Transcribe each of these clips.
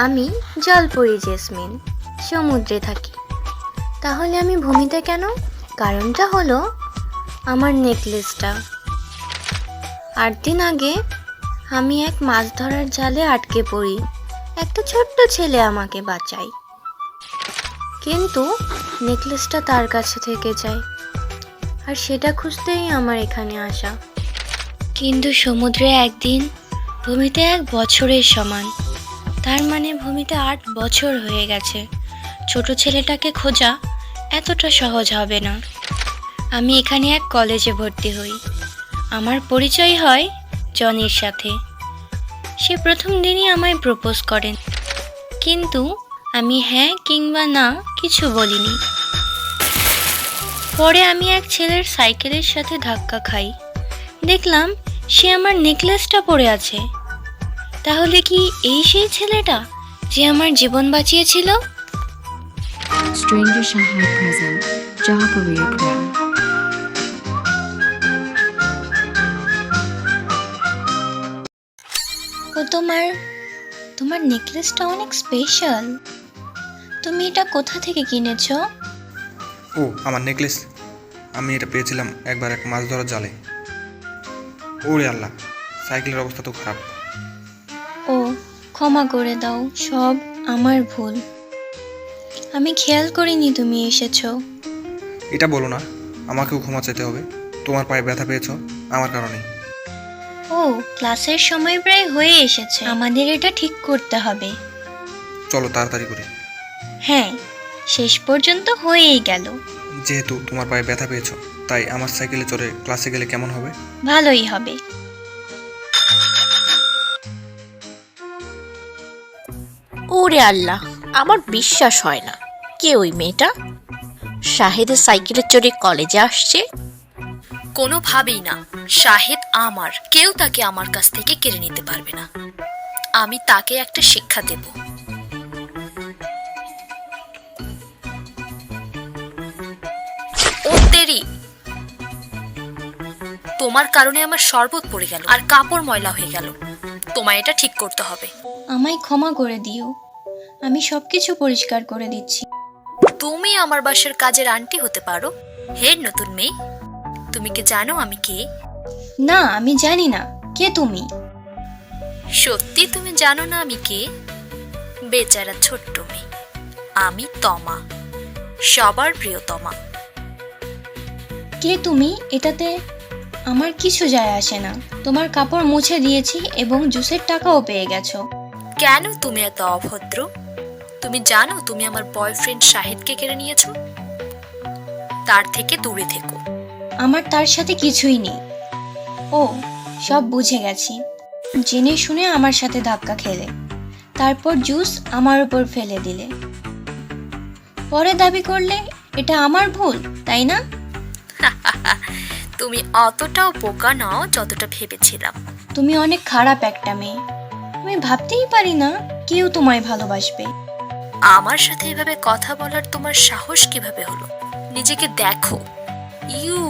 আমি জলপরি জেসমিন, সমুদ্রে থাকি। তাহলে আমি ভূমিতে কেন? কারণটা হলো আমার নেকলেসটা। 8 দিন আগে আমি এক মাছ ধরার জালে আটকে পড়ি। একটা ছোট্ট ছেলে আমাকে বাঁচায়, কিন্তু নেকলেসটা তার কাছে থেকে যায়, আর সেটা খুঁজতেই আমার এখানে আসা। কিন্তু সমুদ্রে একদিন, ভূমিতে 1 বছরের সমান। তার মানে ভূমিতে 8 বছর হয়ে গেছে। ছোট ছেলেটাকে খোঁজা এতটা সহজ হবে না। আমি এখানে এক কলেজে ভর্তি হই। আমার পরিচয় হয় জনির সাথে। সে প্রথম দিনই আমায় প্রপোজ করেন, কিন্তু আমি হ্যাঁ কিংবা না কিছু বলিনি। পরে আমি এক ছেলের সাইকেলের সাথে ধাক্কা খাই। দেখলাম সে আমার নেকলেসটা পরে আছে। তাহলে কি এই সেই ছেলেটা যে আমার জীবন বাঁচিয়েছিল? Stranger Shahar present, Jahapuriya Prem. ও তোমার নেকলেসটা অনেক স্পেশাল। তুমি এটা কোথা থেকে কিনেছো? ও আমার নেকলেস, আমি এটা পেয়েছিলাম একবার এক মাছ ধরার জালে। ওরে আল্লাহ, সাইকেলের অবস্থা তো খারাপ। ও ক্ষমা করে দাও, সব আমার ভুল। আমি খেয়াল করিনি তুমি এসেছো। এটা বলো না, আমাকেও ক্ষমা চাইতে হবে। তোমার পায়ে ব্যথা পেয়েছ আমার কারণে। ও ক্লাসের সময় প্রায় হয়ে এসেছে, আমাদের এটা ঠিক করতে হবে। চলো তাড়াতাড়ি করে। হ্যাঁ, শেষ পর্যন্ত হয়েই গেল। যেহেতু তোমার পায়ে ব্যথা পেয়েছ, তাই আমার সাইকেলে চড়ে ক্লাসে গেলে কেমন হবে? ভালোই হবে। ওরে আল্লাহ, আমার বিশ্বাস হয় না। কে ওই মেয়েটা? শাহেদের সাইকেলে চড়ে কলেজে আসছে? কোনোভাবেই না। শাহেদ আমার, কেউ তাকে আমার কাছ থেকে কেড়ে নিতে পারবে না। আমি তাকে একটা শিক্ষা দেব। ও তেরি, তোমার কারণে আমার শরবত পড়ে গেল আর কাপড় ময়লা হয়ে গেল। তোমায় এটা ঠিক করতে হবে। আমায় ক্ষমা করে দিও, আমি সবকিছু পরিষ্কার করে দিচ্ছি। তুমি আমার বাসার কাজের আন্টি হতে পারো। হে নতুন মেয়ে, তুমি কি জানো আমি কে? না, আমি জানি না। কে তুমি? সত্যি তুমি জানো না আমি কে? বেচারা ছোট্ট মেয়ে, আমি তমা, সবার প্রিয়তমা। কে তুমি? এটাতে আমার কিছু যায় আসে না। তোমার কাপড় মুছে দিয়েছি এবং জুসের টাকাও পেয়ে গেছো। কেন তুমি এত অভদ্র? তুমি জানো তুমি আমার বয়ফ্রেন্ড শাহেদকে কেড়ে নিয়েছো। তার থেকে দূরে থেকো। আমার তার সাথে কিছুই নেই। ও সব বুঝে গেছি। জেনে শুনে আমার সাথে ধাক্কা খেলে, তারপর জুস আমার উপর ফেলে দিলে, পরে দাবি করলে এটা আমার ভুল, তাই না? তুমি অতটাও বোকা নাও যতটা ভেবেছিলাম। তুমি অনেক খারাপ একটা মেয়ে। আমি ভাবতেই পারি না কেউ তোমায় ভালোবাসবে। আমার সাথে এভাবে কথা বলার তোমার সাহস কিভাবে হলো? নিজেকে দেখো, ইউ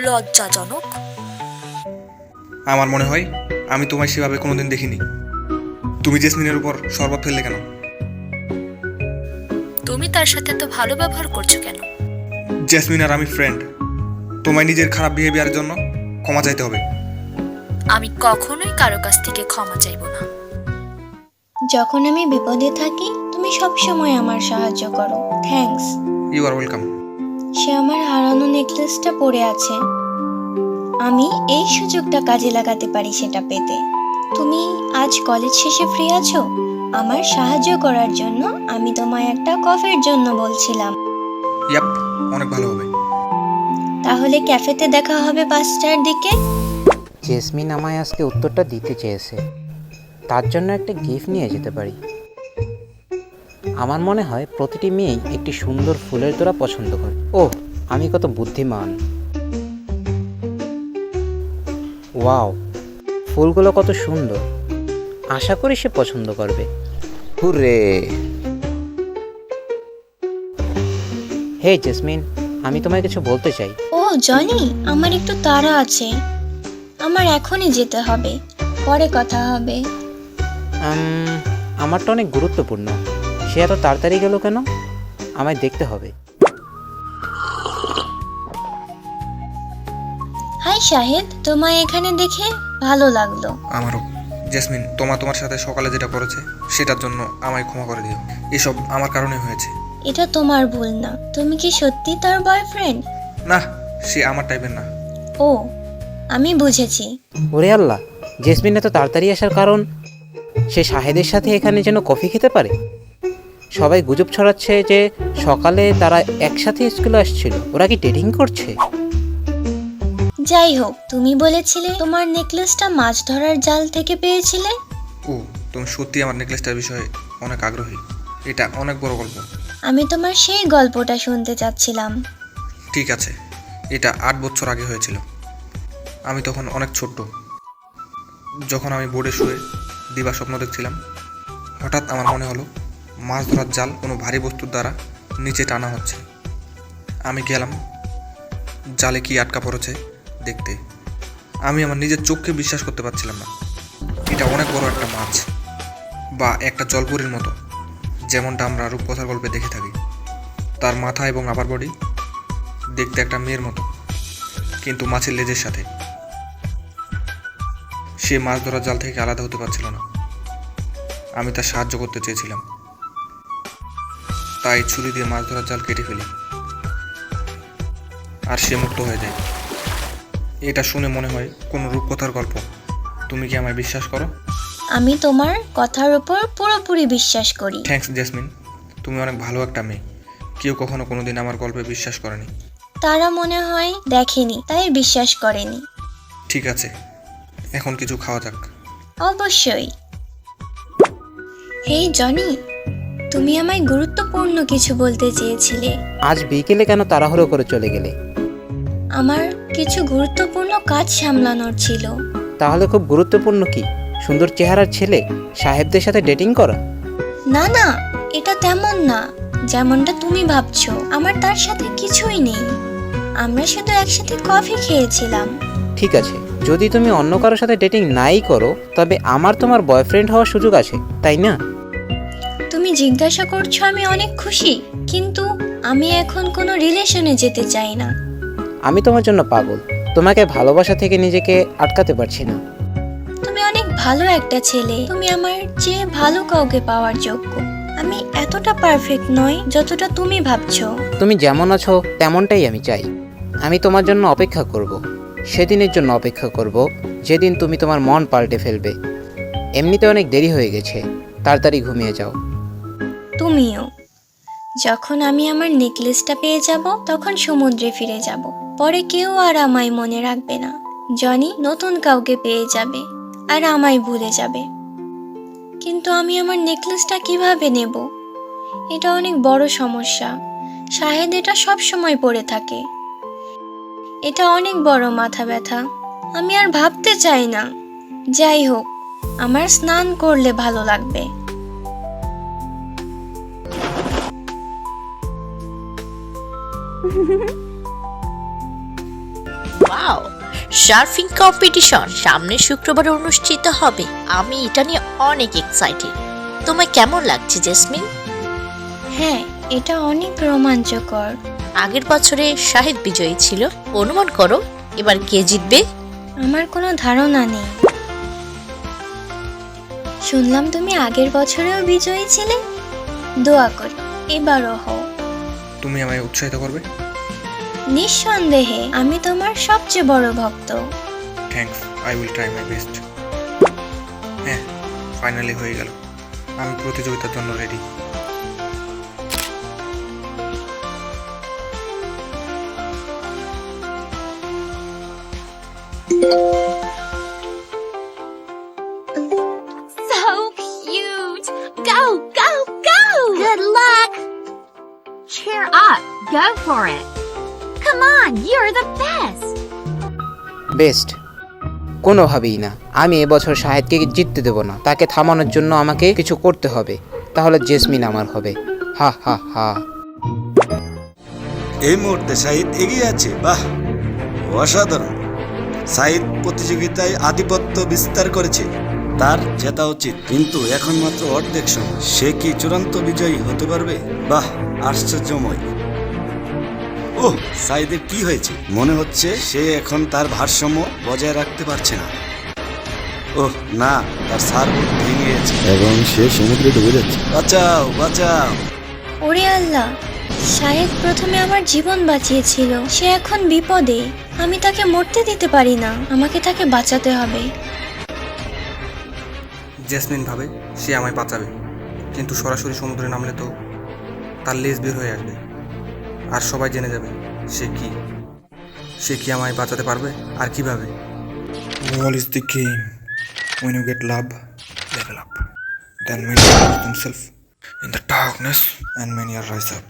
লজ্জাজনক। আমার মনে হয় আমি তোমায় সেভাবে কোনোদিন দেখিনি। তুমি জেসমিনের উপর শরবত ফেললে কেন? তুমি তার সাথে তো ভালো ব্যবহার করছো কেন? জেসমিন আর আমি ফ্রেন্ড। তোমায় নিজের খারাপ বিহেভিয়ারের জন্য ক্ষমা চাইতে হবে। আমি কখনোই কারো কাছ থেকে ক্ষমা চাইবো না। যখন আমি বিপদে থাকি তুমি সবসময় আমার সাহায্য করো। থ্যাঙ্কস। You are welcome. সে আমার হারানো নেকলেসটা পরে আছে। আমি এই সুযোগটা কাজে লাগাতে পারি সেটা পেতে। তুমি আজ কলেজ শেষে ফ্রি আছো? আমার সাহায্য করার জন্য আমি তোমায় একটা কফির জন্য বলছিলাম। ইয়াপ, অনেক ভালো হবে। তাহলে ক্যাফেতে দেখা হবে 5টার দিকে। জেসমিন আমায় আজকে উত্তরটা দিতে চেয়েছে, তার জন্য একটা গিফট নিয়ে যেতে পারি। আমার মনে হয় প্রতিটি মেয়েই একটি সুন্দর ফুলের তোড়া পছন্দ করে। ওহ, আমি কত বুদ্ধিমান! ওয়াও, ফুলগুলো কত সুন্দর! আশা করি সে পছন্দ করবে। হুররে! হে জেসমিন, আমি তোমায় কিছু বলতে চাই। ও জনি, আমার একটু তাড়া আছে, আমার এখনই যেতে হবে, পরে কথা হবে। আমারটা অনেক গুরুত্বপূর্ণ। সে এত তাড়াতাড়ি গেল কেন? আমায় দেখতে হবে। হাই শাহেদ, তোমায় এখানে দেখে ভালো লাগলো। আমারও। জেসমিন, তোমার সাথে সকালে যেটা করেছে সেটার জন্য আমায় ক্ষমা করে দিও। এসব আমার কারণে হয়েছে। এটা তোমার ভুল না। তুমি কি সত্যি তার বয়ফ্রেন্ড? না, সে আমার টাইপের না। ও, আমি বুঝেছি। ওরে আল্লাহ, জেসমিন এত তাড়াতাড়ি আসার কারণ সে শাহেদের সাথে এখানে যেন কফি খেতে পারে। সবাই গুজব ছড়াচ্ছে যে সকালে তারা একসাথে স্কুলে আসছিল। ওরা কি ডেটিং করছে? যাই হোক, তুমি বলেছিলে তোমার নেকলেসটা মাছ ধরার জাল থেকে পেয়েছিলে। ও, তুমি সত্যি আমার নেকলেসটার বিষয়ে অনেক আগ্রহী। এটা অনেক বড় গল্প। আমি তোমার সেই গল্পটা শুনতে চাচ্ছিলাম। ঠিক আছে, এটা 8 বছর আগে হয়েছিল। আমি তখন অনেক ছোট্ট। যখন আমি বোর্ডে শুয়ে দিবা স্বপ্ন দেখছিলাম, হঠাৎ আমার মনে হলো মাছ ধরার জাল কোনো ভারী বস্তুর দ্বারা নিচে টানা হচ্ছে। আমি গেলাম জালে কি আটকা পড়েছে দেখতে। আমি আমার নিজের চোখকে বিশ্বাস করতে পারছিলাম না। এটা অনেক বড় একটা মাছ বা একটা জলপরীর মতো, যেমনটা আমরা রূপকথার গল্পে দেখে থাকি। তার মাথা এবং আপার বডি দেখতে একটা মেয়ের মতো, কিন্তু মাছের লেজের সাথে। সে মাছ ধরার জাল থেকে আলাদা হতে পারছিল না। আমি তার সাহায্য করতে চেয়েছিলাম, তাই ছুরি দিয়ে মাছ ধরার জাল কেটে ফেলি, আর সে মুক্ত হয়ে যায়। এটা শুনে মনে হয় কোনো রূপকথার গল্প। তুমি কি আমায় বিশ্বাস করো? আমি তোমার কথার উপর পুরোপুরি বিশ্বাস করি। থ্যাঙ্কস জেসমিন, তুমি অনেক ভালো একটা মেয়ে। কেউ কখনো কোনোদিন আমার গল্পে বিশ্বাস করেনি। তারা মনে হয় দেখেনি, তাই বিশ্বাস করেনি। ঠিক আছে, এখন কিছু খাওয়া যাক। অবশ্যই। হেই জনি, তুমি আমায় গুরুত্বপূর্ণ কিছু বলতে চেয়েছিলে। আজ বিকেলে কেন তাড়াহুড়ো করে চলে গেলে? আমার কিছু গুরুত্বপূর্ণ কাজ সামলানোর ছিল। তাহলে খুব গুরুত্বপূর্ণ কি? সুন্দর চেহারার ছেলে সাহেবদের সাথে ডেটিং করা? না না, এটা তেমন না যেমনটা তুমি ভাবছো। আমার তার সাথে কিছুই নেই। আমরা শুধু একসাথে কফি খেয়েছিলাম। ঠিক আছে, যদি তুমি অন্য কারোর সাথে ডেটিং নাই করো, তবে আমার তোমার বয়ফ্রেন্ড হওয়ার সুযোগ আছে, তাই না? তুমি জিজ্ঞাসা করছো, আমি অনেক খুশি, কিন্তু আমি এখন কোনো রিলেশনে যেতে চাই না। আমি তোমার জন্য পাগল। তোমাকে ভালোবাসা থেকে নিজেকে আটকাতে পারছি না। তুমি অনেক ভালো একটা ছেলে। তুমি আমার চেয়ে ভালো কাউকে পাওয়ার যোগ্য। আমি এতটা পারফেক্ট নই যতটা তুমি ভাবছো। তুমি যেমন আছো তেমনটাই আমি চাই। আমি তোমার জন্য অপেক্ষা করব। সেদিনের জন্য অপেক্ষা করব যেদিন তুমি তোমার মন পাল্টে ফেলবে। এমনিতে অনেক দেরি হয়ে গেছে, তাড়াতাড়ি ঘুমিয়ে যাও। তুমিও। যখন আমি আমার নেকলেসটা পেয়ে যাব, তখন সমুদ্রে ফিরে যাব। পরে কেউ আর আমায় মনে রাখবে না। জনি নতুন কাউকে পেয়ে যাবে আর আমায় ভুলে যাবে। কিন্তু আমি আমার নেকলেসটা কিভাবে নেব? এটা অনেক বড় সমস্যা। শাহেদ এটা সব সময় পড়ে থাকে। এটা অনেক বড় মাথা ব্যথা। আমি আর ভাবতে চাই না। যাই হোক, আমার স্নান করলে ভালো লাগবে। ওয়াও, সার্ফিং কম্পিটিশন সামনের শুক্রবারে অনুষ্ঠিত হবে। আমি এটা নিয়ে অনেক এক্সাইটেড। তোমায় কেমন লাগছে জেসমিন? হ্যাঁ, এটা অনেক রোমাঞ্চকর। আগের বছরে শাহেদ বিজয়ী ছিল। অনুমান করো এবার কে জিতবে? আমার কোনো ধারণা নেই। শুনলাম তুমি আগের বছরেও বিজয়ী ছিলে। দোয়া করি এবারও হও। তুমি আমায় উৎসাহিত করবে? নিঃসন্দেহে, আমি তোমার সবচেয়ে বড় ভক্ত। Thanks, I will try my best. হ্যাঁ, ফাইনালি হয়ে গেল। আমি প্রতিযোগিতার জন্য ready. So cute! Go, go, go! Good luck! Cheer up! Go for it! Come on, you're the best! Best? কোনোভাবেই না। আমি এবছর শাহেদকে জিততে দেব না। তাকে থামানোর জন্য আমাকে কিছু করতে হবে, তাহলে জেসমিন আমার হবে। হা হা হা। এই মুহূর্তে সাঈদ এগিয়ে আছে। বাহ, অসাধারণ! সাঈদ প্রতিযোগিতায় আধিপত্য বিস্তার করেছে। তার জেতা উচিত, কিন্তু এখন মাত্র অর্ধেক সময়। সে কি চূড়ান্ত বিজয়ী হতে পারবে? বাহ, আশ্চর্যময়। ওহ, সাইদের কি হয়েছে? মনে হচ্ছে সে এখন তার ভারসাম্য বজায় রাখতে পারছে না। ওহ না, তার সার্ভবোট ভেঙে গেছে এবং সে সমুদ্রে ডুবে যাচ্ছে। বাঁচাও, বাঁচাও! ওরে আল্লাহ, শাহেদ প্রথমে আমার জীবন বাঁচিয়েছিল, সে এখন বিপদে। আমি তাকে মরতে দিতে পারি না, আমাকে তাকে বাঁচাতে হবে। জেসমিন ভাবে সে আমায় বাঁচাবে, কিন্তু সরাসরি সমুদ্রে নামলে তো তার লেজ বের হয়ে আসবে আর সবাই জেনে যাবে সে কি আমায় বাঁচাতে পারবে আর কিভাবে। All is the game. When you get love, level up. Then many lose themselves in the darkness and many are rise up.